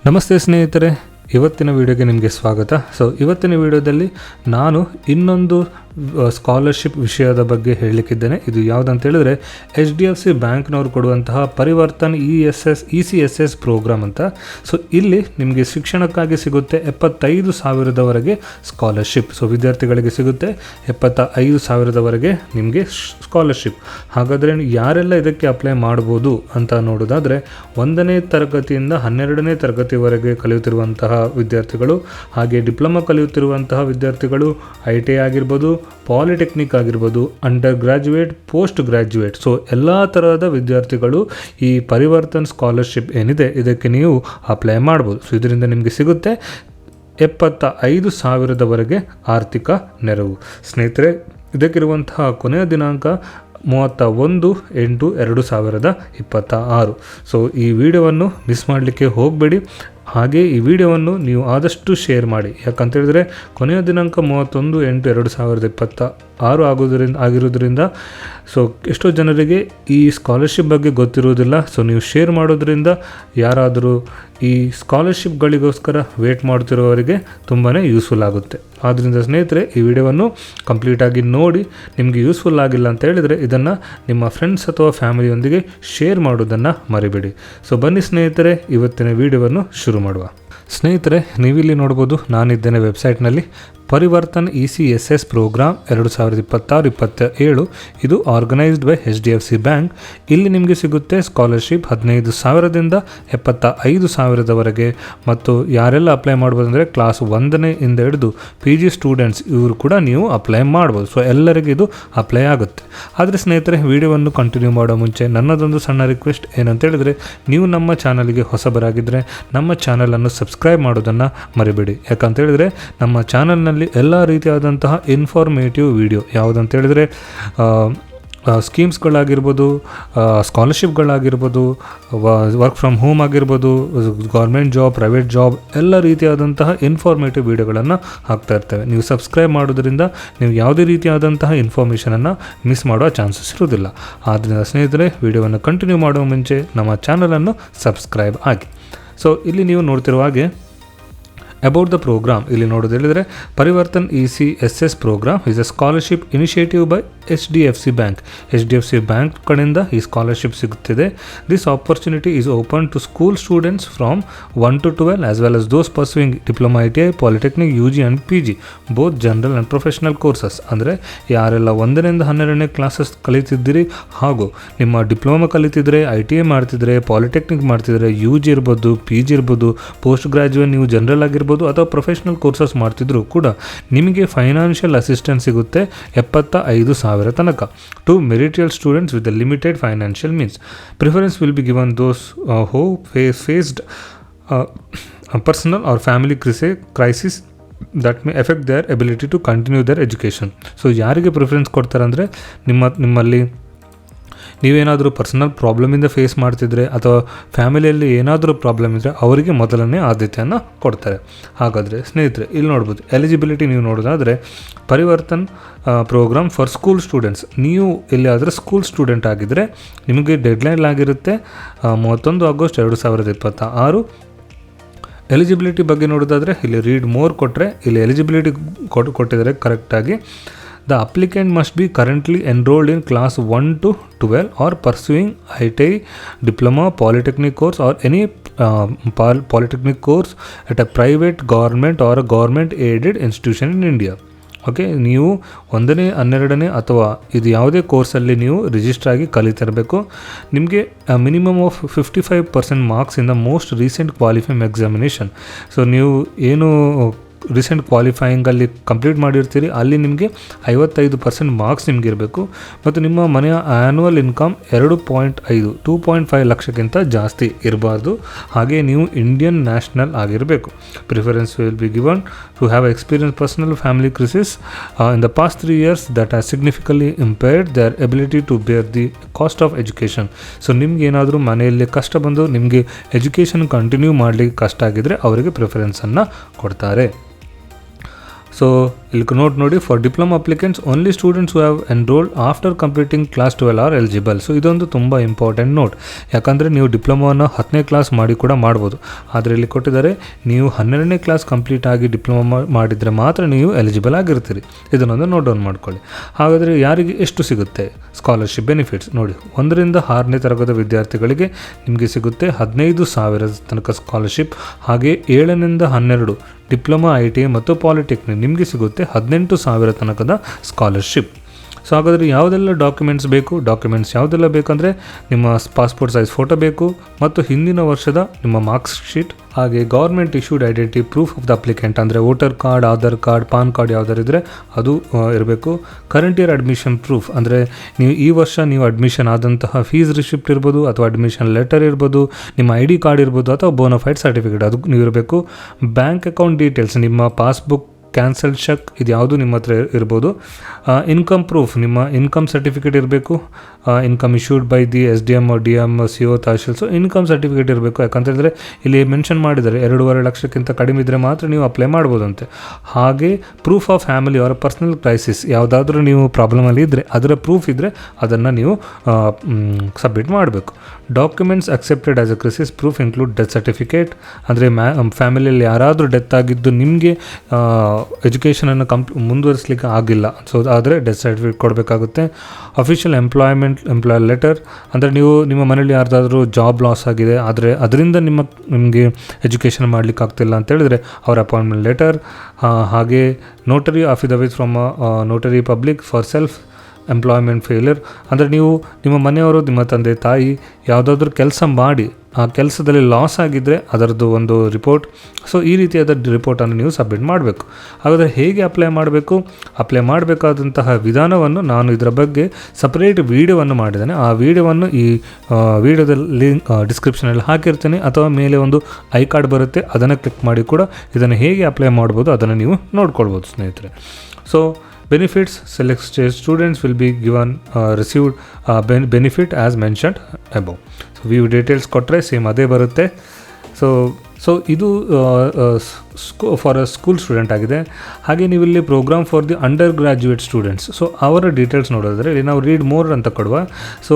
ನಮಸ್ತೆ ಸ್ನೇಹಿತರೆ, ಇವತ್ತಿನ ವಿಡಿಯೋಗೆ ನಿಮಗೆ ಸ್ವಾಗತ. ಇವತ್ತಿನ ವಿಡಿಯೋದಲ್ಲಿ ನಾನು ಇನ್ನೊಂದು ಸ್ಕಾಲರ್ಶಿಪ್ ವಿಷಯದ ಬಗ್ಗೆ ಹೇಳಲಿಕ್ಕಿದ್ದೇನೆ. ಇದು ಯಾವುದಂತ ಹೇಳಿದ್ರೆ HDFC ಬ್ಯಾಂಕ್ನವರು ಕೊಡುವಂತಹ ಪರಿವರ್ತನ್ ECSS ಪ್ರೋಗ್ರಾಮ್ ಅಂತ. ಇಲ್ಲಿ ನಿಮಗೆ ಶಿಕ್ಷಣಕ್ಕಾಗಿ ಸಿಗುತ್ತೆ 75,000ವರೆಗೆ ಸ್ಕಾಲರ್ಶಿಪ್. ವಿದ್ಯಾರ್ಥಿಗಳಿಗೆ ಸಿಗುತ್ತೆ 75,000ವರೆಗೆ ನಿಮಗೆ ಸ್ಕಾಲರ್ಶಿಪ್. ಹಾಗಾದರೆ ಯಾರೆಲ್ಲ ಇದಕ್ಕೆ ಅಪ್ಲೈ ಮಾಡ್ಬೋದು ಅಂತ ನೋಡೋದಾದರೆ 1ನೇ ತರಗತಿಯಿಂದ 12ನೇ ತರಗತಿವರೆಗೆ ಕಲಿಯುತ್ತಿರುವಂತಹ ವಿದ್ಯಾರ್ಥಿಗಳು, ಹಾಗೆ ಡಿಪ್ಲೊಮಾ ಕಲಿಯುತ್ತಿರುವಂತಹ ವಿದ್ಯಾರ್ಥಿಗಳು, ITI ಆಗಿರ್ಬೋದು, ಪಾಲಿಟೆಕ್ನಿಕ್ ಆಗಿರ್ಬೋದು, ಅಂಡರ್ ಗ್ರ್ಯಾಜುಯೇಟ್, ಪೋಸ್ಟ್ ಗ್ರ್ಯಾಜುಯೇಟ್. ಎಲ್ಲ ಥರದ ವಿದ್ಯಾರ್ಥಿಗಳು ಈ ಪರಿವರ್ತನ್ ಸ್ಕಾಲರ್ಶಿಪ್ ಏನಿದೆ ಇದಕ್ಕೆ ನೀವು ಅಪ್ಲೈ ಮಾಡ್ಬೋದು. ಇದರಿಂದ ನಿಮಗೆ ಸಿಗುತ್ತೆ 75,000ವರೆಗೆ ಆರ್ಥಿಕ ನೆರವು. ಸ್ನೇಹಿತರೆ, ಇದಕ್ಕಿರುವಂತಹ ಕೊನೆಯ ದಿನಾಂಕ 31/8/2026. ಈ ವಿಡಿಯೋವನ್ನು ಮಿಸ್ ಮಾಡಲಿಕ್ಕೆ ಹೋಗಬೇಡಿ. ಹಾಗೆ ಈ ವಿಡಿಯೋವನ್ನು ನೀವು ಆದಷ್ಟು ಶೇರ್ ಮಾಡಿ. ಯಾಕಂತೇಳಿದರೆ ಕೊನೆಯ ದಿನಾಂಕ 31/8/2026 ಆಗಿರೋದ್ರಿಂದ ಎಷ್ಟೋ ಜನರಿಗೆ ಈ ಸ್ಕಾಲರ್ಶಿಪ್ ಬಗ್ಗೆ ಗೊತ್ತಿರುವುದಿಲ್ಲ. ನೀವು ಶೇರ್ ಮಾಡೋದ್ರಿಂದ ಯಾರಾದರೂ ಈ ಸ್ಕಾಲರ್ಶಿಪ್ಗಳಿಗೋಸ್ಕರ ವೇಟ್ ಮಾಡ್ತಿರೋವರಿಗೆ ತುಂಬಾ ಯೂಸ್ಫುಲ್ ಆಗುತ್ತೆ. ಆದ್ದರಿಂದ ಸ್ನೇಹಿತರೆ, ಈ ವಿಡಿಯೋವನ್ನು ಕಂಪ್ಲೀಟಾಗಿ ನೋಡಿ. ನಿಮಗೆ ಯೂಸ್ಫುಲ್ ಆಗಿಲ್ಲ ಅಂತ ಹೇಳಿದರೆ ಇದನ್ನು ನಿಮ್ಮ ಫ್ರೆಂಡ್ಸ್ ಅಥವಾ ಫ್ಯಾಮಿಲಿಯೊಂದಿಗೆ ಶೇರ್ ಮಾಡೋದನ್ನು ಮರಿಬೇಡಿ. ಬನ್ನಿ ಸ್ನೇಹಿತರೆ, ಇವತ್ತಿನ ವಿಡಿಯೋವನ್ನು ಶುರು ಮಾಡುವ. ಸ್ನೇಹಿತರೆ, ನೀವಿಲ್ಲಿ ನೋಡ್ಬೋದು, ನಾನಿದ್ದೇನೆ ವೆಬ್ಸೈಟ್ನಲ್ಲಿ. ಪರಿವರ್ತನ್ ECSS ಪ್ರೋಗ್ರಾಮ್ 2026-27 ಇದು ಆರ್ಗನೈಸ್ಡ್ ಬೈ HDFC ಬ್ಯಾಂಕ್. ಇಲ್ಲಿ ನಿಮಗೆ ಸಿಗುತ್ತೆ ಸ್ಕಾಲರ್ಶಿಪ್ 15,000ದಿಂದ 75,000ವರೆಗೆ. ಮತ್ತು ಯಾರೆಲ್ಲ ಅಪ್ಲೈ ಮಾಡ್ಬೋದು ಅಂದರೆ ಕ್ಲಾಸ್ 1ನೇ ಇಂದ ಹಿಡಿದು PG ಸ್ಟೂಡೆಂಟ್ಸ್ ಇವರು ಕೂಡ ನೀವು ಅಪ್ಲೈ ಮಾಡ್ಬೋದು. ಎಲ್ಲರಿಗೂ ಇದು ಅಪ್ಲೈ ಆಗುತ್ತೆ. ಆದರೆ ಸ್ನೇಹಿತರೆ, ವಿಡಿಯೋವನ್ನು ಕಂಟಿನ್ಯೂ ಮಾಡೋ ಮುಂಚೆ ನನ್ನದೊಂದು ಸಣ್ಣ ರಿಕ್ವೆಸ್ಟ್ ಏನಂತೇಳಿದರೆ, ನೀವು ನಮ್ಮ ಚಾನಲ್ಗೆ ಹೊಸಬರಾಗಿದ್ದರೆ ನಮ್ಮ ಚಾನಲನ್ನು ಸಬ್ಸ್ಕ್ರೈಬ್ ಮಾಡೋದನ್ನು ಮರಿಬೇಡಿ. ಯಾಕಂತೇಳಿದರೆ ನಮ್ಮ ಚಾನಲ್ನಲ್ಲಿ ಎಲ್ಲ ರೀತಿಯಾದಂತಹ ಇನ್ಫಾರ್ಮೇಟಿವ್ ವಿಡಿಯೋ ಯಾವುದಂತೇಳಿದರೆ ಸ್ಕೀಮ್ಸ್ಗಳಾಗಿರ್ಬೋದು, ಸ್ಕಾಲರ್ಶಿಪ್ಗಳಾಗಿರ್ಬೋದು, ವರ್ಕ್ ಫ್ರಮ್ ಹೋಮ್ ಆಗಿರ್ಬೋದು, ಗೌರ್ಮೆಂಟ್ ಜಾಬ್, ಪ್ರೈವೇಟ್ ಜಾಬ್, ಎಲ್ಲ ರೀತಿಯಾದಂತಹ ಇನ್ಫಾರ್ಮೇಟಿವ್ ವಿಡಿಯೋಗಳನ್ನು ಹಾಕ್ತಾ ಇರ್ತೇವೆ. ನೀವು ಸಬ್ಸ್ಕ್ರೈಬ್ ಮಾಡೋದ್ರಿಂದ ನೀವು ಯಾವುದೇ ರೀತಿಯಾದಂತಹ ಇನ್ಫಾರ್ಮೇಷನನ್ನು ಮಿಸ್ ಮಾಡುವ ಚಾನ್ಸಸ್ ಇರೋದಿಲ್ಲ. ಆದ್ದರಿಂದ ಸ್ನೇಹಿತರೆ, ವಿಡಿಯೋವನ್ನು ಕಂಟಿನ್ಯೂ ಮಾಡುವ ಮುಂಚೆ ನಮ್ಮ ಚಾನಲನ್ನು ಸಬ್ಸ್ಕ್ರೈಬ್ ಆಗಿ. ಇಲ್ಲಿ ನೀವು ನೋಡ್ತಿರುವ ಹಾಗೆ ಅಬೌಟ್ ದ ಪ್ರೋಗ್ರಾಮ್ ಇಲ್ಲಿ ನೋಡೋದೇಳಿದರೆ, Parivartan ECSS program is a scholarship initiative by HDFC bank. HDFC bank ಕಡೆಯಿಂದ ಈ ಸ್ಕಾಲರ್ಶಿಪ್ ಸಿಗುತ್ತಿದೆ. This opportunity is open to school students from 1 to 12 as well as those pursuing diploma, ITI, polytechnic, UG and PG, both general and professional courses. ಅಂದರೆ ಯಾರೆಲ್ಲ 1ರಿಂದ 12ನೇ classes ಕಲಿತಿದ್ದೀರಿ, ಹಾಗೂ ನಿಮ್ಮ ಡಿಪ್ಲೊಮಾ ಕಲಿತಿದ್ರೆ, ITI ಮಾಡ್ತಿದ್ರೆ, ಪಾಲಿಟೆಕ್ನಿಕ್ ಮಾಡ್ತಿದ್ರೆ, UG ಇರ್ಬೋದು, PG ಇರ್ಬೋದು, ಪೋಸ್ಟ್ ಗ್ರಾಜುಯೇಟ್ ನೀವು ಜನರಲ್ ಆಗಿರ್ಬೋದು ಅಥವಾ ಪ್ರೊಫೆಷನಲ್ ಕೋರ್ಸಸ್ ಮಾಡ್ತಿದ್ರು ಕೂಡ ನಿಮಗೆ ಫೈನಾನ್ಷಿಯಲ್ ಅಸಿಸ್ಟೆನ್ಸ್ ಸಿಗುತ್ತೆ 75,000 ತನಕ. To meritorious students with limited financial means. Preference will be given those who faced personal or family crisis that may effect their ability to continue their education. ಯಾರಿಗೆ preference ಕೊಡ್ತಾರೆ ಅಂದರೆ, ನಿಮ್ಮಲ್ಲಿ ನೀವೇನಾದರೂ ಪರ್ಸನಲ್ ಪ್ರಾಬ್ಲಮಿಂದ ಫೇಸ್ ಮಾಡ್ತಿದ್ರೆ ಅಥವಾ ಫ್ಯಾಮಿಲಿಯಲ್ಲಿ ಏನಾದರೂ ಪ್ರಾಬ್ಲಮ್ ಇದ್ದರೆ ಅವರಿಗೆ ಮೊದಲನೇ ಆದ್ಯತೆಯನ್ನು ಕೊಡ್ತಾರೆ. ಹಾಗಾದರೆ ಸ್ನೇಹಿತರೆ, ಇಲ್ಲಿ ನೋಡ್ಬೋದು ಎಲಿಜಿಬಿಲಿಟಿ ನೀವು ನೋಡೋದಾದರೆ, Parivartan program for school students. ನೀವು ಎಲ್ಲಿಯಾದರೂ ಸ್ಕೂಲ್ ಸ್ಟೂಡೆಂಟ್ ಆಗಿದ್ದರೆ ನಿಮಗೆ ಡೆಡ್ಲೈನ್ ಆಗಿರುತ್ತೆ 31 ಆಗಸ್ಟ್ 2026. ಎಲಿಜಿಬಿಲಿಟಿ ಬಗ್ಗೆ ನೋಡೋದಾದರೆ ಇಲ್ಲಿ ರೀಡ್ ಮೋರ್ ಕೊಟ್ಟರೆ ಇಲ್ಲಿ ಎಲಿಜಿಬಿಲಿಟಿ ಕೊಟ್ಟಿದ್ದಾರೆ ಕರೆಕ್ಟಾಗಿ. The applicant must be currently enrolled in class 1 to 12 or pursuing ITI, diploma, polytechnic course or any polytechnic course at a private, government or a government aided institution in India. ನೀವು 1ನೇ 12ನೇ ಅಥವಾ ಇದು ಯಾವುದೇ ಕೋರ್ಸಲ್ಲಿ ನೀವು register ಆಗಿ ಕಲಿತಿರಬೇಕು. ನಿಮಗೆ minimum of 55% marks in the most recent qualifying examination. ನೀವು ಏನು recent ಕ್ವಾಲಿಫೈಯಿಂಗಲ್ಲಿ complete ಮಾಡಿರ್ತೀರಿ ಅಲ್ಲಿ ನಿಮಗೆ 55% ಮಾರ್ಕ್ಸ್ ನಿಮಗೆ ಇರಬೇಕು. ಮತ್ತು ನಿಮ್ಮ ಮನೆಯ ಆ್ಯನ್ಯುವಲ್ ಇನ್ಕಮ್ 2.5 ಲಕ್ಷಕ್ಕಿಂತ ಜಾಸ್ತಿ ಇರಬಾರ್ದು. ಹಾಗೆ ನೀವು ಇಂಡಿಯನ್ ನ್ಯಾಷನಲ್ ಆಗಿರಬೇಕು. Preference will be given to have experience personal family crisis in the past 3 years that has significantly impaired their ability to bear the cost of education. ನಿಮ್ಗೆ ಏನಾದರೂ ಮನೆಯಲ್ಲಿ ಕಷ್ಟ ಬಂದು ನಿಮಗೆ ಎಜುಕೇಷನ್ ಕಂಟಿನ್ಯೂ ಮಾಡಲಿಕ್ಕೆ ಕಷ್ಟ ಆಗಿದ್ದರೆ ಅವರಿಗೆ ಪ್ರಿಫರೆನ್ಸನ್ನು ಕೊಡ್ತಾರೆ. ಇಲ್ಲಿ ನೋಡಿ for diploma applicants only students who have enrolled after completing class 12 are eligible. So ಇದೊಂದು ತುಂಬ ಇಂಪಾರ್ಟೆಂಟ್ ನೋಟ್, ಯಾಕಂದರೆ ನೀವು ಡಿಪ್ಲೊಮಾವನ್ನು 10ನೇ ಕ್ಲಾಸ್ ಮಾಡಿ ಕೂಡ ಮಾಡ್ಬೋದು. ಆದರೆ ಇಲ್ಲಿ ಕೊಟ್ಟಿದ್ದಾರೆ ನೀವು 12ನೇ ಕ್ಲಾಸ್ ಕಂಪ್ಲೀಟ್ ಆಗಿ ಡಿಪ್ಲೊಮಾ ಮಾಡಿದರೆ ಮಾತ್ರ ನೀವು ಎಲಿಜಿಬಲ್ ಆಗಿರ್ತೀರಿ. ಇದನ್ನೊಂದು ನೋಟ್ ಡೌನ್ ಮಾಡ್ಕೊಳ್ಳಿ. ಹಾಗಾದರೆ ಯಾರಿಗೆ ಎಷ್ಟು ಸಿಗುತ್ತೆ ಸ್ಕಾಲರ್ಶಿಪ್ ಬೆನಿಫಿಟ್ಸ್ ನೋಡಿ. 1ರಿಂದ 6ನೇ ತರಗತಿ ವಿದ್ಯಾರ್ಥಿಗಳಿಗೆ ನಿಮಗೆ ಸಿಗುತ್ತೆ 15,000 ತನಕ ಸ್ಕಾಲರ್ಶಿಪ್. ಹಾಗೆ 7ನಿಂದ 12 ಡಿಪ್ಲೊಮಾ ITI ಮತ್ತು ಪಾಲಿಟೆಕ್ನಿಕ್ ನಿಮಗೆ ಸಿಗುತ್ತೆ 18,000 ತನಕದ ಸ್ಕಾಲರ್ಶಿಪ್. ಸೊ ಹಾಗಾದರೆ ಯಾವುದೆಲ್ಲ ಡಾಕ್ಯುಮೆಂಟ್ಸ್ ಯಾವುದೆಲ್ಲ ಬೇಕಂದರೆ ನಿಮ್ಮ ಪಾಸ್ಪೋರ್ಟ್ ಸೈಜ್ ಫೋಟೋ ಬೇಕು ಮತ್ತು ಹಿಂದಿನ ವರ್ಷದ ನಿಮ್ಮ ಮಾರ್ಕ್ಸ್ ಶೀಟ್, ಹಾಗೆ government issued identity proof of the applicant ಅಂದರೆ voter card, Aadhaar card, PAN card ಯಾವುದಾರು ಇದ್ದರೆ ಅದು ಇರಬೇಕು. ಕರೆಂಟ್ ಇಯರ್ ಅಡ್ಮಿಷನ್ ಪ್ರೂಫ್ ಅಂದರೆ ನೀವು ಈ ವರ್ಷ ನೀವು ಅಡ್ಮಿಷನ್ ಆದಂತಹ ಫೀಸ್ ರಿಸಿಪ್ಟ್ ಇರ್ಬೋದು ಅಥವಾ ಅಡ್ಮಿಷನ್ ಲೆಟರ್ ಇರ್ಬೋದು, ನಿಮ್ಮ ID ಕಾರ್ಡ್ ಇರ್ಬೋದು ಅಥವಾ ಬೋನಫೈಡ್ ಸರ್ಟಿಫಿಕೇಟ್ ಅದು ನೀವು ಇರಬೇಕು. ಬ್ಯಾಂಕ್ ಅಕೌಂಟ್ ಡೀಟೇಲ್ಸ್, ನಿಮ್ಮ ಪಾಸ್ಬುಕ್, ಕ್ಯಾನ್ಸಲ್ ಚೆಕ್ ಇದು ಯಾವುದು ನಿಮ್ಮ ಹತ್ರ ಇರ್ಬೋದು. ಇನ್ಕಮ್ ಪ್ರೂಫ್, ನಿಮ್ಮ ಇನ್ಕಮ್ ಸರ್ಟಿಫಿಕೇಟ್ ಇರಬೇಕು. Income issued by the SDM DM CO tehsil. So income certificate ಇರಬೇಕು. ಯಾಕಂತೇಳಿದ್ರೆ ಇಲ್ಲಿ ಮೆನ್ಷನ್ ಮಾಡಿದ್ದಾರೆ 2.5 ಲಕ್ಷಕ್ಕಿಂತ ಕಡಿಮೆ ಇದ್ದರೆ ಮಾತ್ರ ನೀವು ಅಪ್ಲೈ ಮಾಡ್ಬೋದಂತೆ. ಹಾಗೆ ಪ್ರೂಫ್ ಆಫ್ ಫ್ಯಾಮಿಲಿ ಅವರ ಪರ್ಸನಲ್ ಕ್ರೈಸಿಸ್, ಯಾವುದಾದ್ರೂ ನೀವು ಪ್ರಾಬ್ಲಮಲ್ಲಿ ಇದ್ದರೆ ಅದರ ಪ್ರೂಫ್ ಇದ್ದರೆ ಅದನ್ನು ನೀವು ಸಬ್ಮಿಟ್ ಮಾಡಬೇಕು. Documents accepted as A crisis proof include death certificate, ಅಂದರೆ ಫ್ಯಾಮಿಲಿಯಲ್ಲಿ ಯಾರಾದರೂ ಡೆತ್ ಆಗಿದ್ದು ನಿಮಗೆ ಎಜುಕೇಷನನ್ನು ಮುಂದುವರಿಸಲಿಕ್ಕೆ ಆಗಿಲ್ಲ, ಸೊ ಆದರೆ ಡೆತ್ ಸರ್ಟಿಫಿಕೇಟ್ ಕೊಡಬೇಕಾಗುತ್ತೆ. ಅಫಿಷಿಯಲ್ ಎಂಪ್ಲಾಯರ್ ಲೆಟರ್, ಅಂದರೆ ನಿಮ್ಮ ಮನೇಲಿ ಯಾರ್ದಾದ್ರೂ ಜಾಬ್ ಲಾಸ್ ಆಗಿದೆ ಆದರೆ ಅದರಿಂದ ನಿಮಗೆ ಎಜುಕೇಷನ್ ಮಾಡಲಿಕ್ಕೆ ಆಗ್ತಿಲ್ಲ ಅಂತ ಹೇಳಿದ್ರೆ ಅವರ ಅಪಾಯಿಂಟ್ಮೆಂಟ್ ಲೆಟರ್. ಹಾಗೆ notary affidavit from notary public for self employment failure, ಅಂದರೆ ನಿಮ್ಮ ಮನೆಯವರು, ನಿಮ್ಮ ತಂದೆ ತಾಯಿ ಯಾವುದಾದ್ರೂ ಕೆಲಸ ಮಾಡಿ ಆ ಕೆಲಸದಲ್ಲಿ ಲಾಸ್ ಆಗಿದ್ದರೆ ಅದರದ್ದು ಒಂದು ರಿಪೋರ್ಟ್. ಸೊ ಈ ರೀತಿಯಾದ ರಿಪೋರ್ಟನ್ನು ನೀವು ಸಬ್ಮಿಟ್ ಮಾಡಬೇಕು. ಹಾಗಾದರೆ ಹೇಗೆ ಅಪ್ಲೈ ಮಾಡಬೇಕಾದಂತಹ ವಿಧಾನವನ್ನು ನಾನು ಇದರ ಬಗ್ಗೆ ಸಪ್ರೇಟ್ ವೀಡಿಯೋವನ್ನು ಮಾಡಿದ್ದೇನೆ. ಆ ವೀಡಿಯೋವನ್ನು ಈ ವೀಡಿಯೋದಲ್ಲಿ ಡಿಸ್ಕ್ರಿಪ್ಷನಲ್ಲಿ ಹಾಕಿರ್ತೀನಿ, ಅಥವಾ ಮೇಲೆ ಒಂದು ಐ ಕಾರ್ಡ್ ಬರುತ್ತೆ, ಅದನ್ನು ಕ್ಲಿಕ್ ಮಾಡಿ ಕೂಡ ಇದನ್ನು ಹೇಗೆ ಅಪ್ಲೈ ಮಾಡ್ಬೋದು ಅದನ್ನು ನೀವು ನೋಡ್ಕೊಳ್ಬೋದು ಸ್ನೇಹಿತರೆ. So benefits, select students will be given received benefit as mentioned above. So view details ಕೊಟ್ಟರೆ ಸೇಮ್ ಅದೇ ಬರುತ್ತೆ. ಸೊ ಇದು ಫಾರ್ ಅ ಸ್ಕೂಲ್ ಸ್ಟೂಡೆಂಟ್ ಆಗಿದೆ. ಹಾಗೆ ನೀವು ಇಲ್ಲಿ programme for the undergraduate students, so ಅವರ ಡೀಟೇಲ್ಸ್ ನೋಡಿದ್ರೆ ಇಲ್ಲಿ ನಾವು ರೀಡ್ ಮೋರ್ ಅಂತ ಕೊಡುವ. ಸೊ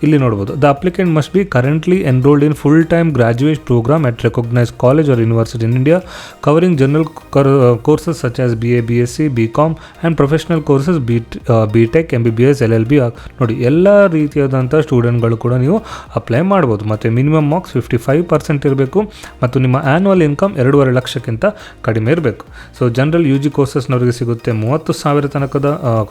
ಇಲ್ಲಿ ನೋಡ್ಬೋದು, the applicant must be currently enrolled in full time graduate programme at recognise college or university in India covering general courses such as BA, BSc, BCom and professional courses BTech, MBBS, LLB. ನೋಡಿ ಎಲ್ಲ ರೀತಿಯಾದಂಥ ಸ್ಟೂಡೆಂಟ್ಗಳು ಕೂಡ ನೀವು apply ಮಾಡ್ಬೋದು. ಮತ್ತು minimum marks 55% ಇರಬೇಕು ಮತ್ತು ನಿಮ್ಮ ಆ್ಯನ್ಯುವಲ್ ಇನ್ಕಮ್ 2.5 ಲಕ್ಷಕ್ಕಿಂತ ಕಡಿಮೆ ಇರಬೇಕು. ಸೊ ಜನರಲ್ UG ಕೋರ್ಸಸ್ನವರಿಗೆ ಸಿಗುತ್ತೆ 30,000 ತನಕದ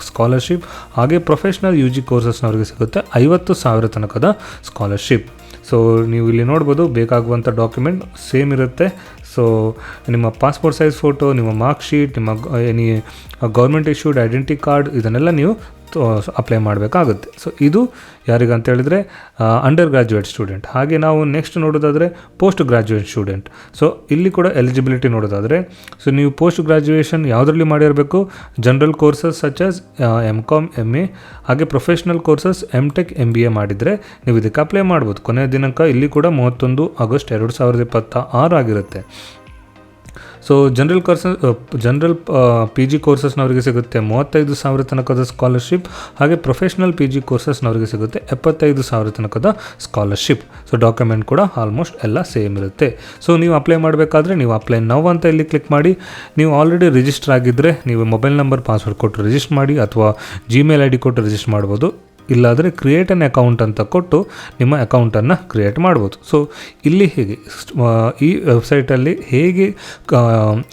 ಸ್ಕಾಲರ್ಶಿಪ್. ಹಾಗೆ ಪ್ರೊಫೆಷ್ನಲ್ UG ಕೋರ್ಸಸ್ನವರಿಗೆ ಸಿಗುತ್ತೆ 50,000 ತನಕದ ಸ್ಕಾಲರ್ಶಿಪ್. ಸೊ ನೀವು ಇಲ್ಲಿ ನೋಡ್ಬೋದು ಬೇಕಾಗುವಂಥ ಡಾಕ್ಯುಮೆಂಟ್ ಸೇಮ್ ಇರುತ್ತೆ. ಸೊ ನಿಮ್ಮ ಪಾಸ್ಪೋರ್ಟ್ ಸೈಜ್ ಫೋಟೋ, ನಿಮ್ಮ ಮಾರ್ಕ್ ಶೀಟ್, ನಿಮ್ಮ any government issued identity card, ಇದನ್ನೆಲ್ಲ ನೀವು ಅಪ್ಲೈ ಮಾಡಬೇಕಾಗುತ್ತೆ. ಸೊ ಇದು ಯಾರಿಗಂತ ಹೇಳಿದರೆ ಅಂಡರ್ ಗ್ರಾಜ್ಯುಯೇಟ್ ಸ್ಟೂಡೆಂಟ್. ಹಾಗೆ ನಾವು ನೆಕ್ಸ್ಟ್ ನೋಡೋದಾದರೆ ಪೋಸ್ಟ್ ಗ್ರಾಜ್ಯುಯೇಟ್ ಸ್ಟೂಡೆಂಟ್. ಸೊ ಇಲ್ಲಿ ಕೂಡ ಎಲಿಜಿಬಿಲಿಟಿ ನೋಡೋದಾದರೆ, ಸೊ ನೀವು ಪೋಸ್ಟ್ ಗ್ರಾಜ್ಯುಯೇಷನ್ ಯಾವುದರಲ್ಲಿ ಮಾಡಿರಬೇಕು, general courses such as MCom, MA, ಹಾಗೆ ಪ್ರೊಫೆಷ್ನಲ್ ಕೋರ್ಸಸ್ MTech, MBA ಮಾಡಿದರೆ ನೀವು ಇದಕ್ಕೆ ಅಪ್ಲೈ ಮಾಡ್ಬೋದು. ಕೊನೆಯ ದಿನಾಂಕ ಇಲ್ಲಿ ಕೂಡ 31 ಆಗಸ್ಟ್ 2026 ಆಗಿರುತ್ತೆ. ಸೊ ಜನರಲ್ PG ಕೋರ್ಸಸ್ನವರಿಗೆ ಸಿಗುತ್ತೆ 35,000 ತನಕದ ಸ್ಕಾಲರ್ಶಿಪ್. ಹಾಗೆ ಪ್ರೊಫೆಷ್ನಲ್ PG ಕೋರ್ಸಸ್ನವರಿಗೆ ಸಿಗುತ್ತೆ 75,000 ತನಕದ ಸ್ಕಾಲರ್ಶಿಪ್. ಸೊ ಡಾಕ್ಯುಮೆಂಟ್ ಕೂಡ ಆಲ್ಮೋಸ್ಟ್ ಎಲ್ಲ ಸೇಮ್ ಇರುತ್ತೆ. ಸೊ ನೀವು ಅಪ್ಲೈ ಮಾಡಬೇಕಾದ್ರೆ ನೀವು ಅಪ್ಲೈ ನೌ ಅಂತ ಇಲ್ಲಿ ಕ್ಲಿಕ್ ಮಾಡಿ. ನೀವು ಆಲ್ರೆಡಿ ರಿಜಿಸ್ಟರ್ ಆಗಿದ್ದರೆ ನೀವು ಮೊಬೈಲ್ ನಂಬರ್, ಪಾಸ್ವರ್ಡ್ ಕೊಟ್ಟು ರಿಜಿಸ್ಟರ್ ಮಾಡಿ, ಅಥವಾ Gmail ID ಕೊಟ್ಟು ರಿಜಿಸ್ಟರ್ ಮಾಡ್ಬೋದು. ಇಲ್ಲಾದರೆ ಕ್ರಿಯೇಟ್ ಅನ್ ಅಕೌಂಟ್ ಅಂತ ಕೊಟ್ಟು ನಿಮ್ಮ ಅಕೌಂಟನ್ನು ಕ್ರಿಯೇಟ್ ಮಾಡ್ಬೋದು. ಸೊ ಇಲ್ಲಿ ಹೇಗೆ ಈ ವೆಬ್ಸೈಟಲ್ಲಿ ಹೇಗೆ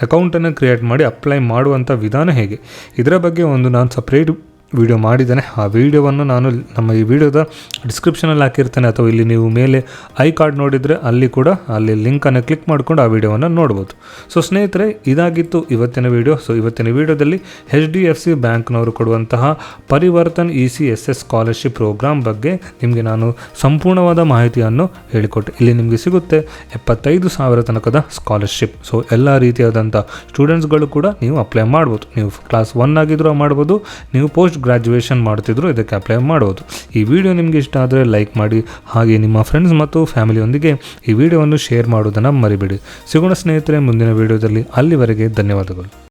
ಅಕೌಂಟನ್ನು ಕ್ರಿಯೇಟ್ ಮಾಡಿ ಅಪ್ಲೈ ಮಾಡುವಂಥ ವಿಧಾನ ಹೇಗೆ, ಇದರ ಬಗ್ಗೆ ಒಂದು ನಾನು ಸಪ್ರೇಟ್ ವಿಡಿಯೋ ಮಾಡಿದ್ದೇನೆ. ಆ ವಿಡಿಯೋವನ್ನು ನಾನು ನಮ್ಮ ಈ ವಿಡಿಯೋದ ಡಿಸ್ಕ್ರಿಪ್ಷನಲ್ಲಿ ಹಾಕಿರ್ತೇನೆ, ಅಥವಾ ಇಲ್ಲಿ ನೀವು ಮೇಲೆ ಐ ಕಾರ್ಡ್ ನೋಡಿದರೆ ಅಲ್ಲಿ ಲಿಂಕನ್ನು ಕ್ಲಿಕ್ ಮಾಡಿಕೊಂಡು ಆ ವಿಡಿಯೋವನ್ನು ನೋಡ್ಬೋದು. ಸೊ ಸ್ನೇಹಿತರೆ, ಇದಾಗಿತ್ತು ಇವತ್ತಿನ ವಿಡಿಯೋ. ಸೊ ಇವತ್ತಿನ ವಿಡಿಯೋದಲ್ಲಿ HDFC ಬ್ಯಾಂಕ್ನವರು ಕೊಡುವಂತಹ ಪರಿವರ್ತನ್ ECSS ಸ್ಕಾಲರ್ಶಿಪ್ ಪ್ರೋಗ್ರಾಮ್ ಬಗ್ಗೆ ನಿಮಗೆ ನಾನು ಸಂಪೂರ್ಣವಾದ ಮಾಹಿತಿಯನ್ನು ಹೇಳಿಕೊಟ್ಟೆ. ಇಲ್ಲಿ ನಿಮಗೆ ಸಿಗುತ್ತೆ 75,000 ತನಕದ ಸ್ಕಾಲರ್ಶಿಪ್. ಸೊ ಎಲ್ಲ ರೀತಿಯಾದಂಥ ಸ್ಟೂಡೆಂಟ್ಸ್ಗಳು ಕೂಡ ನೀವು ಅಪ್ಲೈ ಮಾಡ್ಬೋದು. ನೀವು ಕ್ಲಾಸ್ 1 ಆಗಿದ್ರೂ ಮಾಡ್ಬೋದು, ನೀವು ಪೋಸ್ಟ್ ಗ್ರಾಜ್ಯುಯೇಷನ್ ಮಾಡ್ತಿದ್ರು ಇದಕ್ಕೆ ಅಪ್ಲೈ ಮಾಡೋದು. ಈ ವಿಡಿಯೋ ನಿಮಗೆ ಇಷ್ಟ ಆದರೆ ಲೈಕ್ ಮಾಡಿ, ಹಾಗೆ ನಿಮ್ಮ ಫ್ರೆಂಡ್ಸ್ ಮತ್ತು ಫ್ಯಾಮಿಲಿಯೊಂದಿಗೆ ಈ ವಿಡಿಯೋವನ್ನು ಶೇರ್ ಮಾಡೋದನ್ನು ಮರಿಬೇಡಿ. ಸಿಗೋಣ ಸ್ನೇಹಿತರೆ ಮುಂದಿನ ವಿಡಿಯೋದಲ್ಲಿ. ಅಲ್ಲಿವರೆಗೆ ಧನ್ಯವಾದಗಳು.